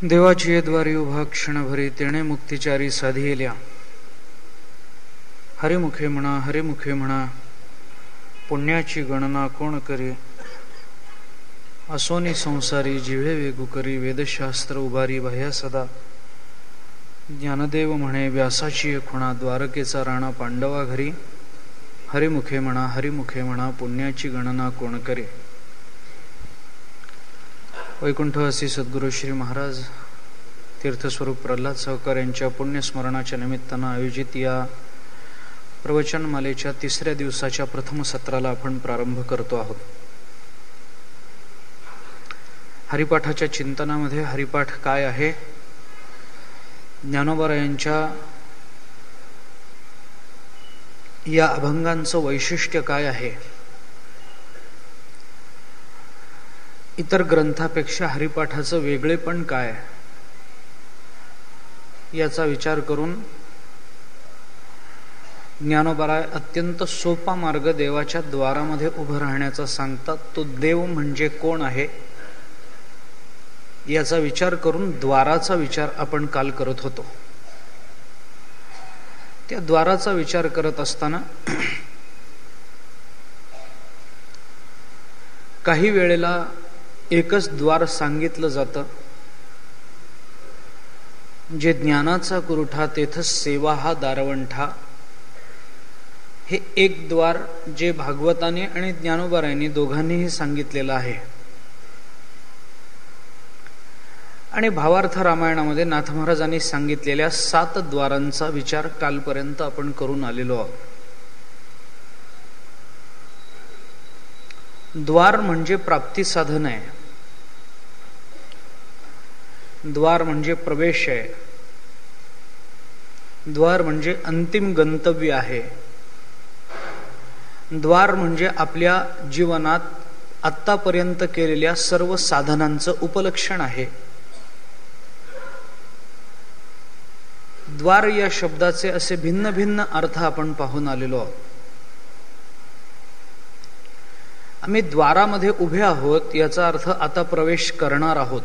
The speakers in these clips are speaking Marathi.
देवाची द्वारी उभा क्षणभरी तेणे मुक्तिचारी साधियल्या. हरिमुखे म्हणा हरिमुखे म्हणा पुण्याची गणना कोण करे. असोनी संसारी जिव्हे वेगू करी वेदशास्त्र उभारी भया सदा. ज्ञानदेव म्हणे व्यासाची खुणा द्वारकेचा राणा पांडवा घरी. हरिमुखे म्हणा पुण्याची गणना कोण करे. वैकुंठवासी सद्गुरू श्री महाराज तीर्थस्वरूप प्रल्हाद सहकार यांच्या पुण्यस्मरणाच्या निमित्तानं आयोजित या प्रवचनमालेच्या 3ऱ्या दिवसाच्या प्रथम सत्राला आपण प्रारंभ करतो आहोत. हरिपाठाच्या चिंतनामध्ये हरिपाठ काय आहे, ज्ञानोबारायांच्या या अभंगांचं वैशिष्ट्य काय आहे, इतर ग्रंथापेक्षा हरिपाठाचं वेगळेपण काय, याचा विचार करून ज्ञानोबाराय अत्यंत सोपा मार्ग देवाच्या द्वारामध्ये उभं राहण्याचा सांगतात. तो देव म्हणजे कोण आहे याचा विचार करून द्वाराचा विचार आपण काल करत होतो. त्या द्वाराचा विचार करत असताना काही वेळेला एकच द्वार सांगितलं जातं, जे ज्ञानाचा कुरुठा तेथच सेवा हा दारवंठा. हे एक द्वार जे भागवताने आणि ज्ञानोबारायांनी दोघांनीही सांगितलेलं आहे. आणि भावार्थ रामायणामध्ये नाथ महाराजांनी सांगितलेल्या 7 द्वारांचा विचार कालपर्यंत आपण करून आलेलो आहोत. द्वार म्हणजे प्राप्ती साधन आहे, द्वार म्हणजे प्रवेश आहे, द्वार म्हणजे अंतिम गंतव्य आहे, द्वार म्हणजे आपल्या जीवनात आत्तापर्यंत केलेल्या सर्व साधनांचं उपलक्षण आहे. द्वार या शब्दाचे असे भिन्न भिन्न अर्थ आपण पाहून आलेलो आहोत. आम्ही द्वारामध्ये उभे आहोत याचा अर्थ आता प्रवेश करणार आहोत.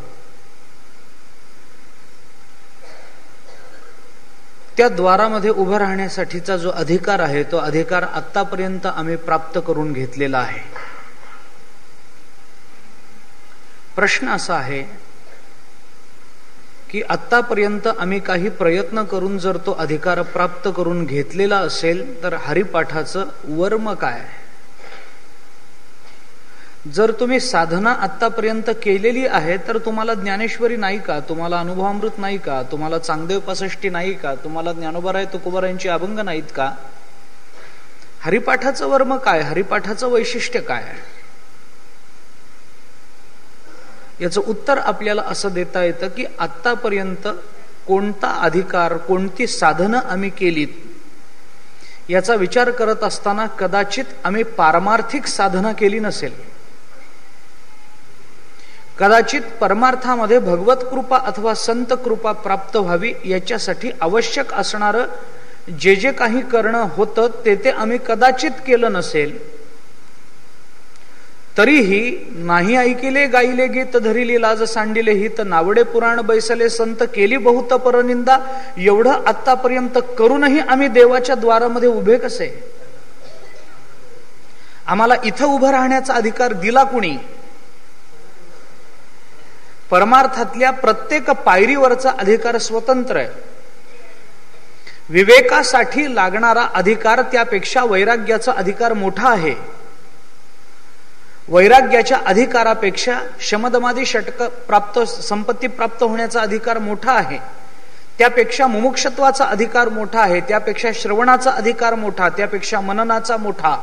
त्या द्वारामध्ये उभं राहण्यासाठीचा जो अधिकार आहे तो अधिकार आतापर्यंत आम्ही प्राप्त करून घेतलेला आहे. प्रश्न असा आहे की आतापर्यंत आम्ही काही प्रयत्न करून जर तो अधिकार प्राप्त करून घेतलेला असेल तर हरिपाठाचं वर्म काय. जर तुम्ही साधना आतापर्यंत केलेली आहे तर तुम्हाला ज्ञानेश्वरी नाही का, तुम्हाला अनुभवामृत नाही का, तुम्हाला चांगदेव 65 नाही का, तुम्हाला ज्ञानोबाराय तुकोबारायांची अभंग नाहीत का. हरिपाठाचं वर्म काय, हरिपाठाचं वैशिष्ट्य काय, याचं उत्तर आपल्याला असं देता येतं की आतापर्यंत कोणता अधिकार कोणती साधनं आम्ही केलीत याचा विचार करत असताना कदाचित आम्ही पारमार्थिक साधना केली नसेल. कदाचित परमार्थामध्ये भगवत कृपा अथवा संत कृपा प्राप्त व्हावी याच्यासाठी आवश्यक असणारं जे जे काही करणं होतं ते आम्ही कदाचित केलं नसेल. तरीही नाही ऐकिले गायले गीत धरिली लाज सांडिले हित नावडे पुराण बैसले संत केली बहुत परनिंदा. एवढं आतापर्यंत करूनही आम्ही देवाच्या द्वारामध्ये उभे कसे. आम्हाला इथं उभं राहण्याचा अधिकार दिला कुणी. परमार्थातल्या प्रत्येक पायरीवरचा अधिकार स्वतंत्र आहे. विवेकासाठी लागणारा अधिकार त्यापेक्षा वैराग्याचा अधिकार मोठा आहे. वैराग्याच्या अधिकारापेक्षा शमदमादी षटक प्राप्त संपत्ती प्राप्त होण्याचा अधिकार मोठा आहे. त्यापेक्षा मुमुक्षत्वाचा अधिकार मोठा आहे. त्यापेक्षा श्रवणाचा अधिकार मोठा, त्यापेक्षा मननाचा मोठा,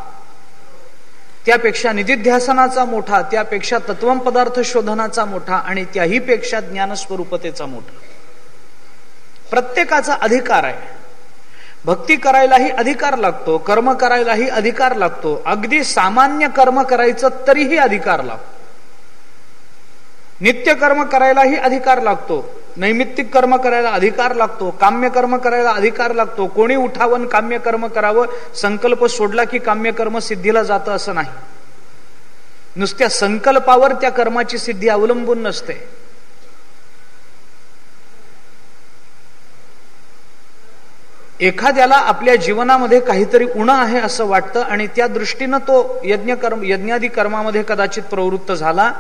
त्यापेक्षा निधिध्यासनाचा मोठा, त्यापेक्षा तत्वम पदार्थ शोधनाचा मोठा आणि त्याही पेक्षा ज्ञानस्वरूपतेचा मोठा. प्रत्येकाचा अधिकार आहे. भक्ती करायलाही अधिकार लागतो, कर्म करायलाही अधिकार लागतो, अगदी सामान्य कर्म करायचं तरीही अधिकार लागतो. नित्य कर्म करायलाही अधिकार लागतो, नैमित्तिक कर्म करायला अधिकार लागतो, काम्य कर्म करायला अधिकार लागतो. कोणी उठावं काम्य कर्म करावं, संकल्प सोडला की काम्य कर्म सिद्धीला जातं असं नाही. नुसत्या संकल्पावर त्या कर्माची सिद्धी अवलंबून नसते. एखाद्याला आपल्या जीवनामध्ये काहीतरी उणं आहे असं वाटतं आणि त्या दृष्टीनं तो यज्ञादी कर्मामध्ये कदाचित प्रवृत्त झाला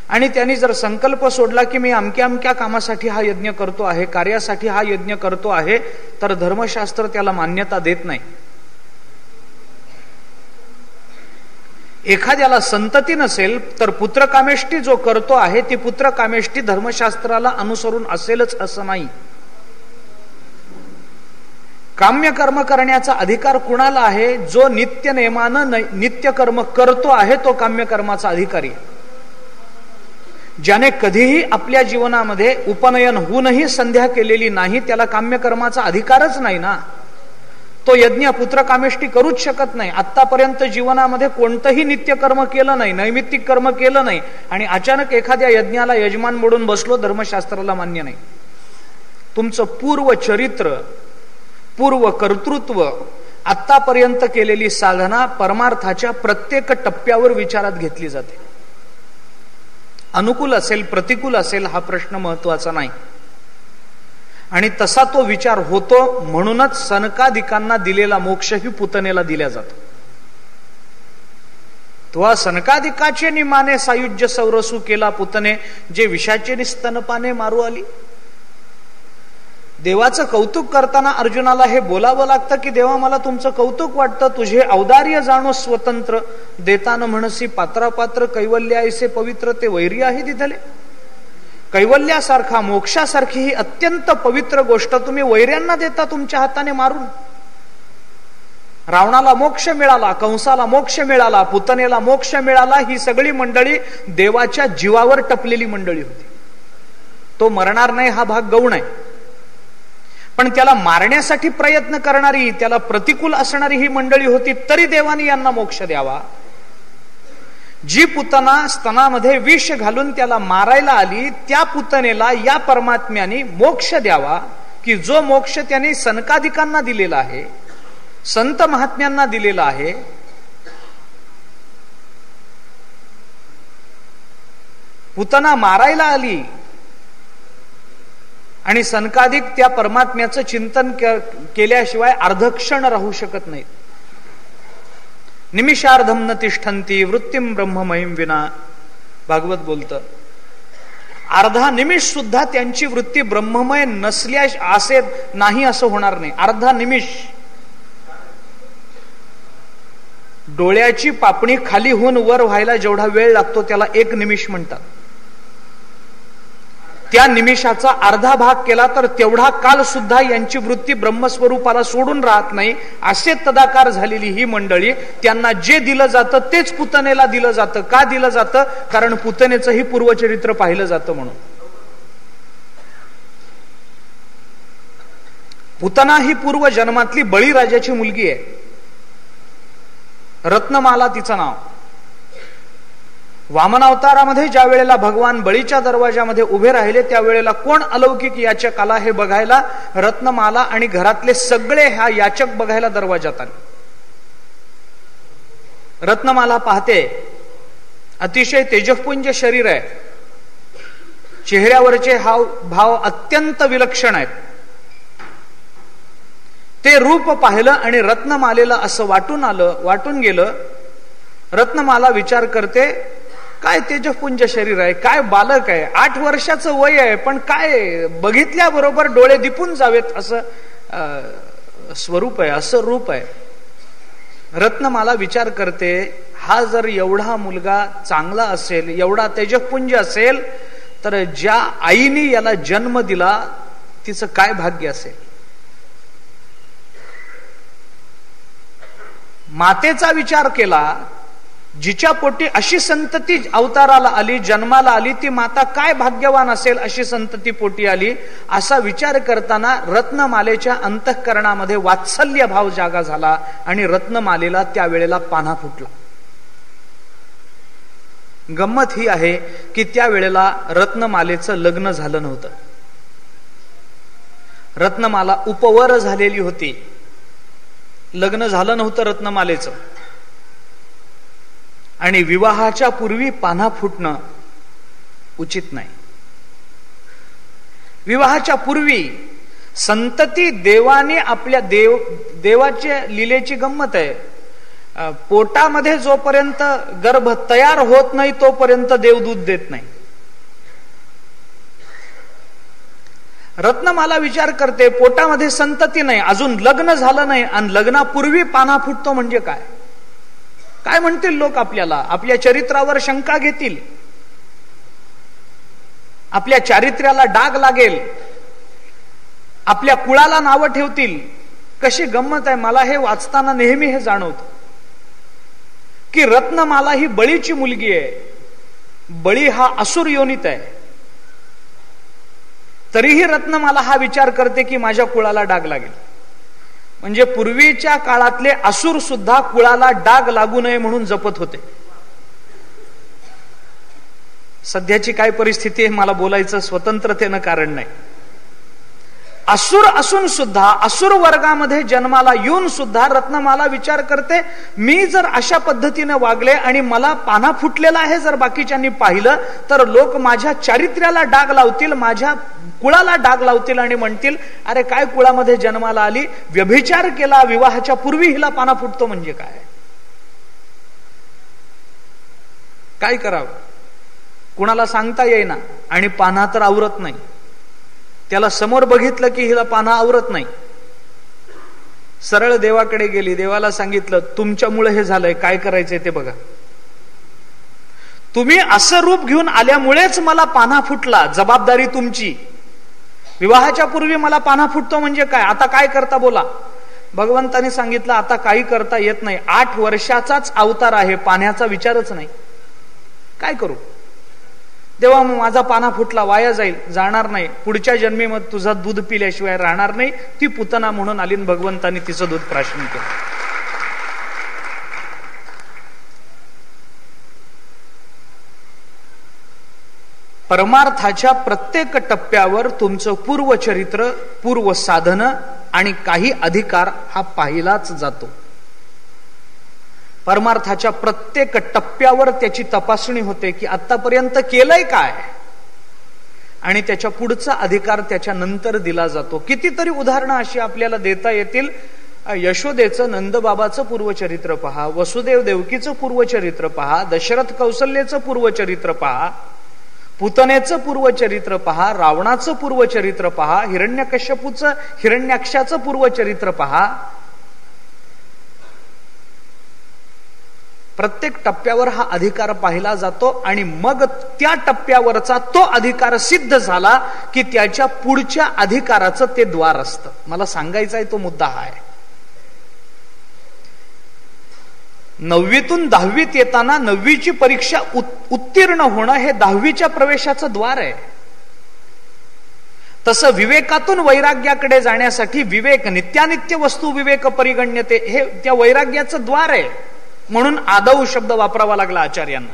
आणि त्यांनी जर संकल्प सोडला की मी अमक्या अमक्या कामासाठी हा यज्ञ करतो आहे, कार्यासाठी हा यज्ञ करतो आहे, तर धर्मशास्त्र त्याला मान्यता देत नाही. एखाद्याला संतती नसेल तर पुत्रकामेष्टी जो करतो आहे ती पुत्रकामेष्टी धर्मशास्त्राला अनुसरून असेलच असं नाही. काम्य कर्म करण्याचा अधिकार कुणाला आहे? जो नित्य नेमानं नित्य कर्म करतो आहे तो काम्य कर्माचा अधिकारी. ज्याने कधीही आपल्या जीवनामध्ये उपनयन होऊनही संध्या केलेली नाही त्याला काम्य कर्माचा अधिकारच नाही ना. तो यज्ञ पुत्रकामेष्टी करूच शकत नाही. आतापर्यंत जीवनामध्ये कोणतंही नित्य कर्म केलं नाही, नैमित्तिक कर्म केलं नाही आणि अचानक एखाद्या यज्ञाला यजमान मोडून बसलो, धर्मशास्त्राला मान्य नाही. तुमचं पूर्व चरित्र, पूर्व कर्तृत्व, आतापर्यंत केलेली साधना परमार्थाच्या प्रत्येक टप्प्यावर विचारात घेतली जाते. अनुकूल असेल प्रतिकूल असेल हा प्रश्न महत्वाचा नाही. आणि तसा तो विचार होतो म्हणूनच सनकादिकांना दिलेला मोक्षही पुतनेला दिला जातो. तो सनकादिकाचे निमाने सायुज्य सौरसू केला पुतने, जे विषाचे निस्तनपाने मारू आली. देवाचं कौतुक करताना अर्जुनाला हे बोलावं लागतं की देवा मला तुमचं कौतुक वाटतं, तुझे औदार्य जाणो स्वतंत्र, देताना म्हणसी पात्रापात्र, कैवल्यायसे पवित्र, ते वैरी आहे तिथले. कैवल्यासारखा मोक्षासारखी ही अत्यंत पवित्र गोष्ट तुम्ही वैर्यांना देता तुमच्या हाताने मारून. रावणाला मोक्ष मिळाला, कंसाला मोक्ष मिळाला, पुतनेला मोक्ष मिळाला. ही सगळी मंडळी देवाच्या जीवावर टपलेली मंडळी होती. तो मरणार नाही हा भाग गौण आहे, पण त्याला मारण्यासाठी प्रयत्न करणारी, त्याला प्रतिकूल असणारी ही मंडळी होती. तरी देवाने यांना मोक्ष द्यावा. जी पुतना स्तनामध्ये विष घालून त्याला मारायला आली त्या पुतनेला या परमात्म्याने मोक्ष द्यावा, की जो मोक्ष त्याने सनकादिकांना दिलेला आहे, संत महात्म्यांना दिलेला आहे. पुतना मारायला आली आणि सनकादिक त्या परमात्म्याचं चिंतन केल्याशिवाय अर्धक्षण राहू शकत नाहीत. निमिषार्धम न तिष्ठन्ति वृत्तिम ब्रह्ममयीं विना, भागवत बोलतं. अर्धा निमिष सुद्धा त्यांची वृत्ती ब्रह्ममय नसल्या असे नाही असं होणार नाही. अर्धा निमिष. डोळ्याची पापणी खाली होऊन वर व्हायला जेवढा वेळ लागतो त्याला एक निमिष म्हणतात. त्या निमिषाचा अर्धा भाग केला तर तेवढा काल सुद्धा यांची वृत्ती ब्रह्मस्वरूपाला सोडून राहत नाही. असे तदाकार झालेली ही मंडळी, त्यांना जे दिलं जातं तेच पुतनेला दिलं जातं. का दिलं जातं? कारण पुतनेचंही पूर्वचरित्र पाहिलं जातं म्हणून. पुतना ही पूर्व जन्मातली बळीराजाची मुलगी आहे. रत्नमाला तिचं नाव. वामनावतारामध्ये ज्या वेळेला भगवान बळीच्या दरवाजामध्ये उभे राहिले त्यावेळेला कोण अलौकिक याचक आला हे बघायला रत्नमाला आणि घरातले सगळे ह्या याचक बघायला दरवाजात आले. रत्नमाला पाहते, अतिशय तेजपुंज शरीर आहे, चेहऱ्यावरचे हाव भाव अत्यंत विलक्षण आहेत. ते रूप पाहिलं आणि रत्नमालेला असं वाटून गेलं. रत्नमाला विचार करते, काय तेजपुंज शरीर आहे, काय बालक आहे, 8 वर्षाचं वय आहे, पण काय बघितल्याबरोबर डोळे दिपून जावेत असं स्वरूप आहे, असं रूप आहे. रत्नमाला विचार करते, हा जर एवढा मुलगा चांगला असेल, एवढा तेजपुंज असेल, तर ज्या आईने याला जन्म दिला तिचं काय भाग्य असेल. मातेचा विचार केला, जिच्या पोटी अशी संतती अवताराला आली, जन्माला आली, ती माता काय भाग्यवान असेल, अशी संतती पोटी आली. असा विचार करताना रत्नमालेच्या अंतःकरणामध्ये वात्सल्य भाव जागा झाला आणि रत्नमालेला त्यावेळेला पान्हा फुटला. गंमत ही आहे की त्यावेळेला रत्नमालेचं लग्न झालं नव्हतं. रत्नमाला उपवर झालेली होती, लग्न झालं नव्हतं रत्नमालेचं. आणि विवाहाच्या पूर्वी पान्हा फुटणं उचित नाही. विवाहाच्या पूर्वी संतती देवाने आपल्या देवाच्या लीलेची गंमत आहे. पोटामध्ये जोपर्यंत गर्भ तयार होत नाही तोपर्यंत देव दूध देत नाही. रत्नमाला विचार करते, पोटामध्ये संतती नाही, अजून लग्न झालं नाही आणि लग्नापूर्वी पाना फुटतो म्हणजे काय? काय म्हणतील लोक आपल्याला? आपल्या चरित्रावर शंका घेतील, आपल्या चारित्र्याला डाग लागेल, आपल्या कुळाला नावं ठेवतील. कशी गंमत आहे. मला हे वाचताना नेहमी हे जाणवतं की रत्नमाला ही बळीची मुलगी आहे. बळी हा असुर योनीत आहे. तरीही रत्नमाला हा विचार करते की माझ्या कुळाला डाग लागेल. म्हणजे पूर्वीच्या काळातले असुर सुद्धा कुळाला डाग लागू नये म्हणून जपत होते. सध्याची काय परिस्थिती आहे मला बोलायचं स्वतंत्रतेनं कारण नाही. असुर असून सुद्धा, असुर वर्गामध्ये जन्माला येऊन सुद्धा रत्नमाला विचार करते, मी जर अशा पद्धतीने वागले आणि मला पाना फुटलेला आहे जर बाकीच्यांनी पाहिलं तर लोक माझ्या चारित्र्याला डाग लावतील, माझ्या कुळाला डाग लावतील आणि म्हणतील, अरे काय कुळामध्ये जन्माला आली, व्यभिचार केला, विवाहाच्या पूर्वी हिला पाना फुटतो म्हणजे काय? काय करावं? कुणाला सांगता येईना आणि पाना तर आवरत नाही. त्याला समोर बघितलं की हिला पाना आवरत नाही. सरळ देवाकडे गेली, देवाला सांगितलं, तुमच्यामुळे हे झालंय, काय करायचंय ते बघा. तुम्ही असं रूप घेऊन आल्यामुळेच मला पाना फुटला, जबाबदारी तुमची. विवाहाच्या पूर्वी मला पाना फुटतो म्हणजे काय? आता काय करता बोला. भगवंताने सांगितलं, आता काही करता येत नाही. 8 वर्षाचाच अवतार आहे, पाण्याचा विचारच नाही. काय करू? देवा माझा पाना फुटला, वाया जाईल, जाणार नाही. पुढच्या जन्मी मग तुझा दूध पिल्याशिवाय राहणार नाही. ती पुतना म्हणून आली, भगवंताने तिचं दूध प्राशन केलं. परमार्थाच्या प्रत्येक टप्प्यावर तुमचं पूर्वचरित्र, पूर्व साधन आणि काही अधिकार हा पाहिलाच जातो. परमार्थाच्या प्रत्येक टप्प्यावर त्याची तपासणी होते की आतापर्यंत केलंय काय, आणि त्याच्या पुढचा अधिकार त्याच्या नंतर दिला जातो. कितीतरी उदाहरणं अशी आपल्याला देता येतील. यशोदेचं, नंदबाबाचं पूर्वचरित्र पहा, वसुदेव देवकीचं पूर्वचरित्र पहा, दशरथ कौसल्येचं पूर्वचरित्र पहा, पुतनेचं पूर्वचरित्र पहा, रावणाचं पूर्वचरित्र पहा, हिरण्यकश्यपूचं, हिरण्याक्षाचं पूर्वचरित्र पहा. प्रत्येक टप्प्यावर हा अधिकार पाहिला जातो आणि मग त्या टप्प्यावरचा तो अधिकार सिद्ध झाला की त्याच्या पुढच्या अधिकाराचं ते द्वार असतं. मला सांगायचा आहे तो मुद्दा हा आहे. 9वीतून 10वीत येताना 9वीची परीक्षा उत्तीर्ण होणं हे 10वीच्या प्रवेशाचं द्वार आहे. तसं विवेकातून वैराग्याकडे जाण्यासाठी विवेक, नित्यानित्य वस्तू विवेक परिगण्यते, हे त्या वैराग्याचं द्वार आहे. म्हणून आदौ शब्द वापरावा लागला आचार्यांना.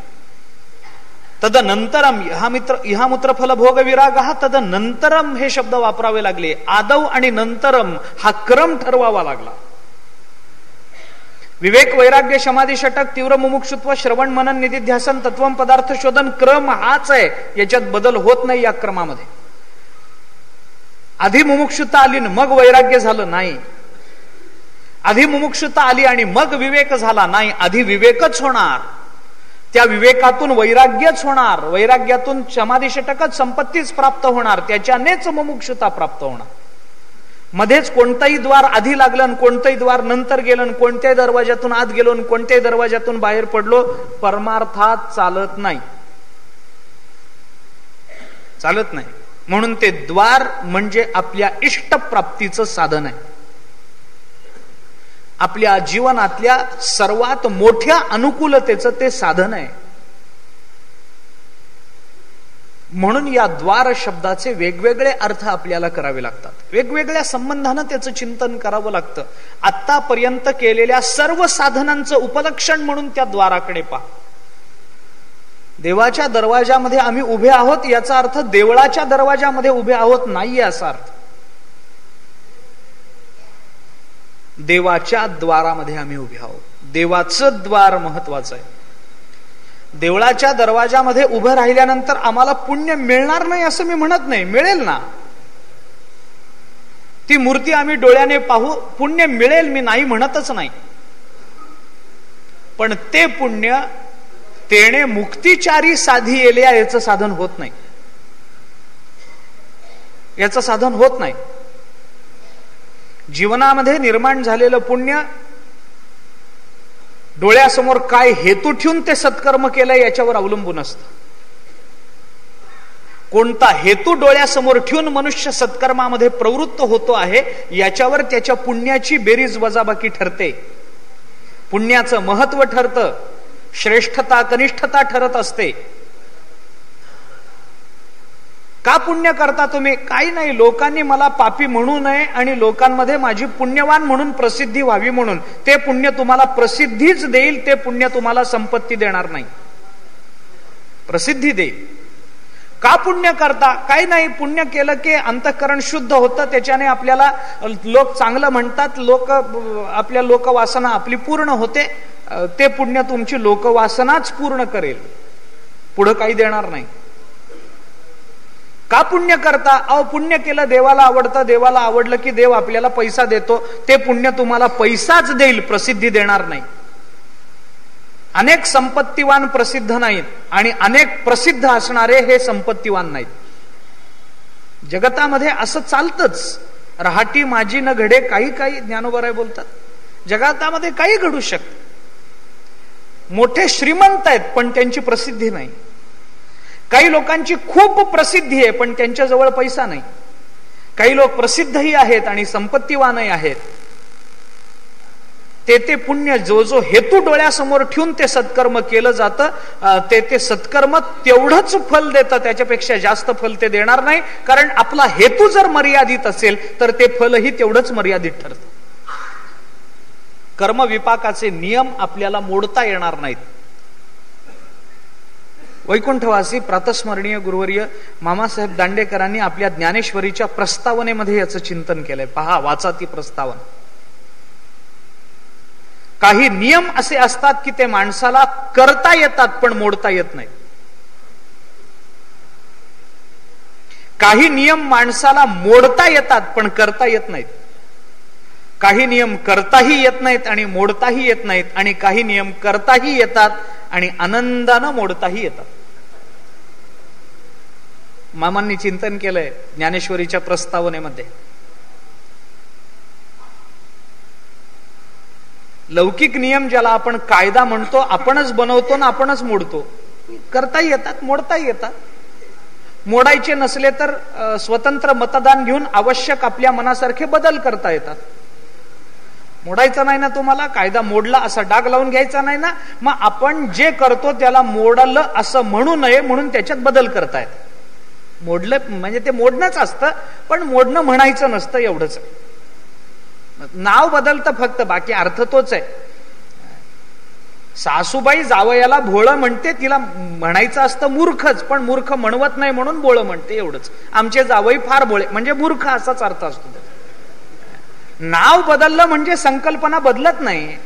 तदनंतरम इहामुत्र फल भोग विराग, तदनंतरम हे शब्द वापरावे लागले. आदौ आणि नंतरम हा क्रम ठरवावा लागला. विवेक, वैराग्य, समाधी, षटक, तीव्र मुमुक्षुत्व, श्रवण, मनन, निधिध्यासन, तत्वम, पदार्थ शोधन, क्रम हाच आहे. याच्यात बदल होत नाही या क्रमामध्ये. आधी मुमुक्षुता आली मग वैराग्य झालं नाही. आधी मुमुक्षुता आली आणि मग विवेक झाला नाही. आधी विवेकच होणार, त्या विवेकातून वैराग्यच होणार, वैराग्यातून समाधी षटकच, संपत्तीच प्राप्त होणार, त्याच्यानेच मुमुक्षुता प्राप्त होणार. मध्येच कोणताही द्वार आधी लागलं, कोणतंही द्वार नंतर गेलं, कोणत्याही दरवाजातून आत गेलो, कोणत्याही दरवाजातून बाहेर पडलो, परमार्थात चालत नाही, चालत नाही. म्हणून ते द्वार म्हणजे आपल्या इष्टप्राप्तीचं साधन आहे. आपल्या जीवनातल्या सर्वात मोठ्या अनुकूलतेचं ते साधन आहे. म्हणून या द्वार शब्दाचे वेगवेगळे अर्थ आपल्याला करावे लागतात. वेगवेगळ्या संबंधानं त्याचं चिंतन करावं लागतं. आतापर्यंत केलेल्या सर्व साधनांचं उपलक्षण म्हणून त्या द्वाराकडे पहा. देवाच्या दरवाजामध्ये आम्ही उभे आहोत याचा अर्थ देवळाच्या दरवाजामध्ये उभे आहोत नाहीये असा अर्थ. देवाच्या द्वारामध्ये आम्ही उभे आहोत. देवाचं द्वार महत्वाचं आहे. देवळाच्या दरवाजामध्ये उभं राहिल्यानंतर आम्हाला पुण्य मिळणार नाही असं मी म्हणत नाही, मिळेल ना. ती मूर्ती आम्ही डोळ्याने पाहू, पुण्य मिळेल, मी नाही म्हणतच नाही, पण ते पुण्य तेणे मुक्तिचारी साधी येल्या याचं साधन होत नाही, याचं साधन होत नाही. जीवनामध्ये निर्माण झालेलं पुण्य डोळ्यासमोर काय हेतू ठेवून ते सत्कर्म केलंय याच्यावर अवलंबून असतं. कोणता हेतू डोळ्यासमोर ठेवून मनुष्य सत्कर्मामध्ये प्रवृत्त होतो आहे याच्यावर त्याच्या पुण्याची बेरीज वजाबाकी ठरते. पुण्याचं महत्व ठरतं, श्रेष्ठता कनिष्ठता ठरत असते. का पुण्य करता तुम्ही? काही नाही, लोकांनी मला पापी म्हणू नये आणि लोकांमध्ये माझी पुण्यवान म्हणून प्रसिद्धी व्हावी म्हणून. ते पुण्य तुम्हाला प्रसिद्धीच देईल, ते पुण्य तुम्हाला संपत्ती देणार नाही, प्रसिद्धी देईल. का पुण्य करता? काही नाही, पुण्य केलं की अंतःकरण शुद्ध होतं, त्याच्याने आपल्याला लोक चांगलं म्हणतात, लोक आपल्या लोकवासना आपली पूर्ण होते. ते पुण्य तुमची लोकवासनाच पूर्ण करेल, पुढं काही देणार नाही. का पुण्य करता? अहो पुण्य केलं देवाला आवडतं, देवाला आवडलं की देव आपल्याला पैसा देतो, ते पुण्य तुम्हाला पैसाच देईल, प्रसिद्धी देणार नाही. अनेक संपत्तीवान प्रसिद्ध नाहीत आणि अनेक प्रसिद्ध असणारे हे संपत्तीवान नाहीत. जगतामध्ये असं चालतंच. रहाटी माझी न घडे काही काही, ज्ञानोबराय बोलतात. जगतामध्ये काही घडू शकतं. मोठे श्रीमंत आहेत पण त्यांची प्रसिद्धी नाही. काही लोकांची खूप प्रसिद्धी आहे पण त्यांच्याजवळ पैसा नाही. काही लोक प्रसिद्धही आहेत आणि संपत्तीवानही आहेत. ते पुण्य जो जो हेतू डोळ्यासमोर ठेवून ते सत्कर्म केलं जातं, ते सत्कर्म तेवढंच फल देतं, त्याच्यापेक्षा जास्त फल ते देणार नाही. कारण आपला हेतू जर मर्यादित असेल तर ते फलही तेवढंच मर्यादित ठरतं. कर्मविपाकाचे नियम आपल्याला मोडता येणार नाहीत. वैकुंठवासी प्रातस्मरणीय गुरुवर्य मामासाहेब दांडेकरांनी आपल्या ज्ञानेश्वरीच्या प्रस्तावनेमध्ये याचं चिंतन केलंय. पहा, वाचा ती प्रस्तावना. काही नियम असे असतात की ते माणसाला करता येतात पण मोडता येत नाही. काही नियम माणसाला मोडता येतात पण करता येत नाहीत. काही नियम करताही येत नाहीत आणि मोडताही येत नाहीत, आणि काही नियम करताही येतात आणि आनंदानं मोडताही येतात. मामांनी चिंतन केलंय ज्ञानेश्वरीच्या प्रस्तावनेमध्ये. लौकिक नियम ज्याला आपण कायदा म्हणतो, आपणच बनवतो ना आपणच मोडतो. करताही येतात, मोडताही येतात. मोडायचे नसले तर स्वतंत्र मतदान घेऊन आवश्यक आपल्या मनासारखे बदल करता येतात. मोडायचा नाही ना तुम्हाला, कायदा मोडला असा डाग लावून घ्यायचा नाही ना, मग आपण जे करतो त्याला मोडलं असं म्हणू नये म्हणून त्याच्यात बदल करतायत. मोडलं म्हणजे ते मोडणंच असतं, पण मोडणं म्हणायचं नसतं, एवढंच. नाव बदलतं फक्त, बाकी अर्थ तोच आहे. सासूबाई जावयाला भोळं म्हणते, तिला म्हणायचं असतं मूर्खच, पण मूर्ख म्हणवत नाही म्हणून भोळं म्हणते, एवढंच. आमचे जावई फार भोळे म्हणजे मूर्ख असाच अर्थ असतो. नाव बदललं म्हणजे संकल्पना बदलत नाही.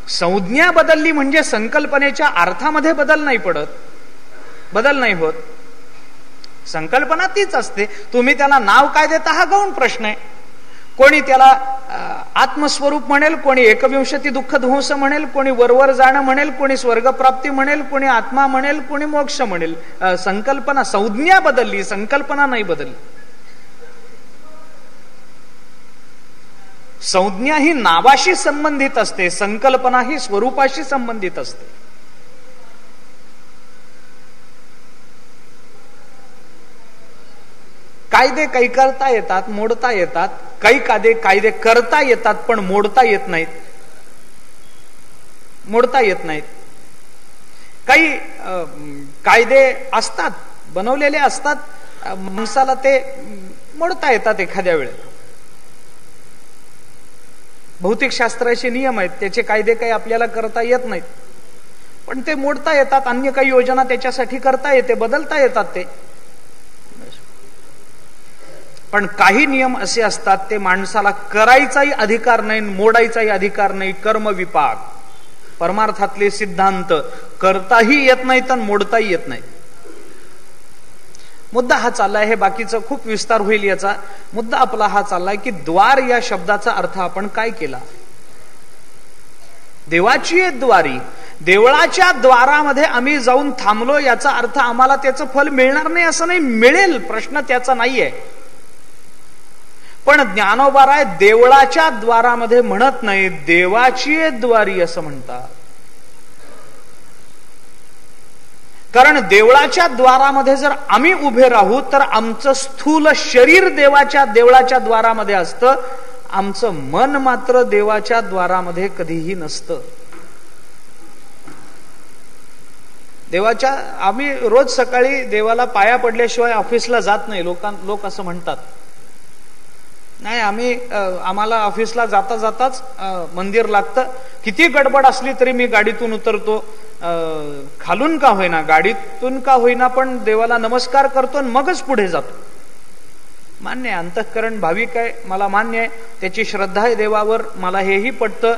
संज्ञा बदलली म्हणजे संकल्पनेच्या अर्थामध्ये बदल नाही पडत, बदल नाही होत. संकल्पना तीच असते. तुम्ही त्याला नाव काय देता हा गौण प्रश्न आहे. कोणी त्याला आत्मस्वरूप म्हणेल, कोणी एकविंशती दुःख ध्वंस म्हणेल, कोणी वरवर जाणं म्हणेल, कोणी स्वर्गप्राप्ती म्हणेल, कोणी आत्मा म्हणेल, कोणी मोक्ष म्हणेल. संकल्पना, संज्ञा बदलली, संकल्पना नाही बदलली. संज्ञा ही नावाशी संबंधित असते, संकल्पना ही स्वरूपाशी संबंधित असते. कायदे काही करता येतात, मोडता येतात. काही कायदे करता येतात पण मोडता येत नाहीत, मोडता येत नाहीत. काही कायदे असतात, बनवलेले असतात, माणसाला ते मोडता येतात एखाद्या वेळेला. भौतिक शास्त्राचे नियम आहेत, त्याचे कायदे काही आपल्याला करता येत नाहीत, पण ते मोडता येतात. अन्य काही योजना त्याच्यासाठी करता येते, बदलता येतात ते. पण काही नियम असे असतात ते माणसाला करायचाही अधिकार नाही, मोडायचाही अधिकार नाही. कर्मविपाक, परमार्थातले सिद्धांत करताही येत नाहीत आणि मोडताही येत नाहीत. मुद्दा हा चाललाय, हे बाकीचं खूप विस्तार होईल याचा. मुद्दा आपला हा चाललाय की द्वार या शब्दाचा अर्थ आपण काय केला. देवाची द्वारी, देवळाच्या द्वारामध्ये आम्ही जाऊन थांबलो याचा अर्थ आम्हाला त्याचं फल मिळणार नाही असं नाही, मिळेल, प्रश्न त्याचा नाहीये. पण ज्ञानोबाराय देवळाच्या द्वारामध्ये म्हणत नाही, देवाची द्वारी असं म्हणतात. कारण देवळाच्या द्वारामध्ये जर आम्ही उभे राहू तर आमचं स्थूल शरीर देवळाच्या द्वारामध्ये असतं, आमचं मन मात्र देवाच्या द्वारामध्ये कधीही नसतं. देवाच्या आम्ही रोज सकाळी देवाला पाया पडल्याशिवाय ऑफिसला जात नाही. लोक असं म्हणतात. नाही, आम्हाला ऑफिसला जाता जाताच मंदिर लागतं. किती गडबड असली तरी मी गाडीतून उतरतो, खालून का होईना, गाडीतून का होईना, पण देवाला नमस्कार करतो आणि मगच पुढे जातो. मान्य आहे, अंतःकरण भाविक आहे, मला मान्य आहे, त्याची श्रद्धा आहे देवावर, मला हेही पटतं.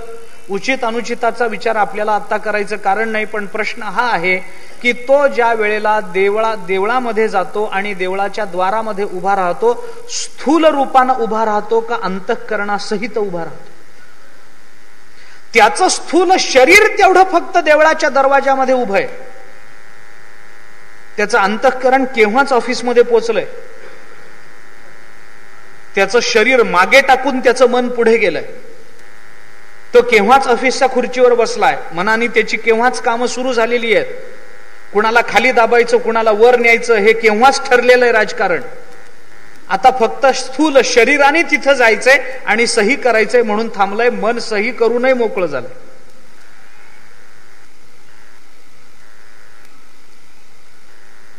उचित अनुचिताचा विचार आपल्याला आता करायचं कारण नाही. पण प्रश्न हा आहे की तो ज्या वेळेला देवळामध्ये जातो आणि देवळाच्या द्वारामध्ये उभा राहतो, स्थूल रूपानं उभा राहतो का अंतःकरणासहित उभा राहतो. त्याचं स्थूल शरीर तेवढं फक्त देवळाच्या दरवाजामध्ये उभं आहे, त्याचं अंतःकरण केव्हाच ऑफिसमध्ये पोहोचलंय. त्याचं शरीर मागे टाकून त्याचं मन पुढे गेलंय. तो केव्हाच ऑफिसच्या खुर्चीवर बसलाय, मनाने त्याची केव्हाच कामं सुरू झालेली आहेत. कुणाला खाली दाबायचं, कुणाला वर न्यायचं, हे केव्हाच ठरलेलं आहे राजकारण. आता फक्त स्थूल शरीराने तिथं जायचंय आणि सही करायचंय म्हणून थांबलंय. मन सही करूनही मोकळं झालंय.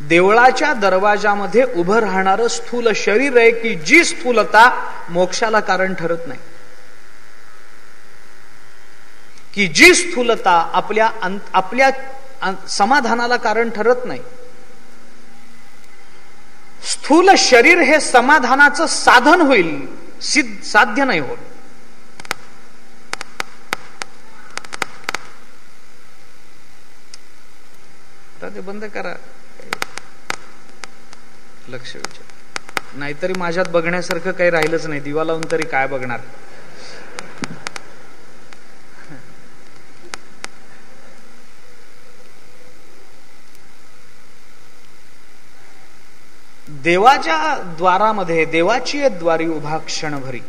देवळाच्या दरवाजामध्ये उभं राहणारं स्थूल शरीर आहे की जी स्थूलता मोक्षाला कारण ठरत नाही, की जी स्थूलता आपल्या समाधानाला कारण ठरत नाही. स्थूल शरीर हे समाधानाचं साधन होईल, साध्य नाही होत. ते बंद करा, लक्ष विचार, नाहीतरी माझ्यात बघण्यासारखं काही राहिलंच नाही. दिवा लावून तरी काय बघणार. देवाच्या द्वारामध्ये देवाची द्वारी उभा क्षणभरी,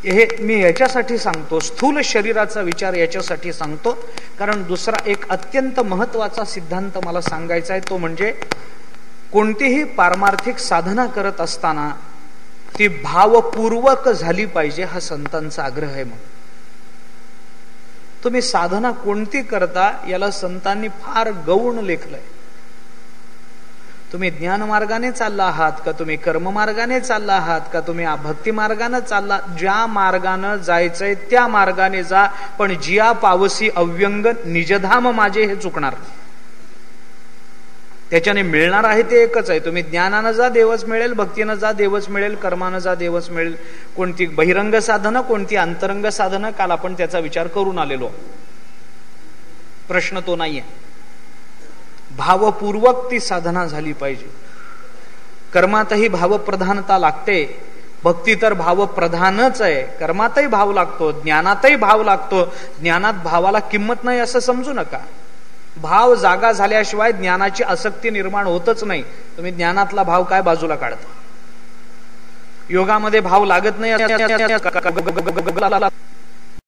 हे मी याच्यासाठी सांगतो, स्थूल शरीराचा विचार याच्यासाठी सांगतो कारण दुसरा एक अत्यंत महत्वाचा सिद्धांत मला सांगायचा आहे. तो म्हणजे कोणतीही पारमार्थिक साधना करत असताना ती भावपूर्वक झाली पाहिजे, हा संतांचा आग्रह आहे. मग तुम्ही साधना कोणती करता याला संतांनी फार गौण लेखलंय. तुम्ही ज्ञान मार्गाने चालला आहात का, तुम्ही कर्म मार्गाने चालला आहात का, तुम्ही भक्ती मार्गाने चालला, ज्या मार्गाने जायचंय त्या मार्गाने जा, पण जिया पावसी अव्यंग निजधाम माझे हे चुकणार. त्याच्याने मिळणार आहे ते एकच आहे. तुम्ही ज्ञानानं जा देवच मिळेल, भक्तीनं जा देवच मिळेल, कर्मानं जा देवच मिळेल. कोणती बहिरंग साधनं, कोणती अंतरंग साधनं, काल आपण त्याचा विचार करून आलेलो. प्रश्न तो नाहीये. भावपूर्वक ती साधना झाली पाहिजे. कर्मातही भावप्रधानता लागते, भक्ती तर भावप्रधानच आहे. कर्मातही भाव लागतो, ज्ञानातही भाव लागतो. ज्ञानात भावाला किंमत नाही असं समजू नका. भाव जागा झाल्याशिवाय ज्ञानाची आसक्ती निर्माण होतच नाही. तुम्ही ज्ञानातला भाव काय बाजूला काढता. योगामध्ये भाव लागत नाही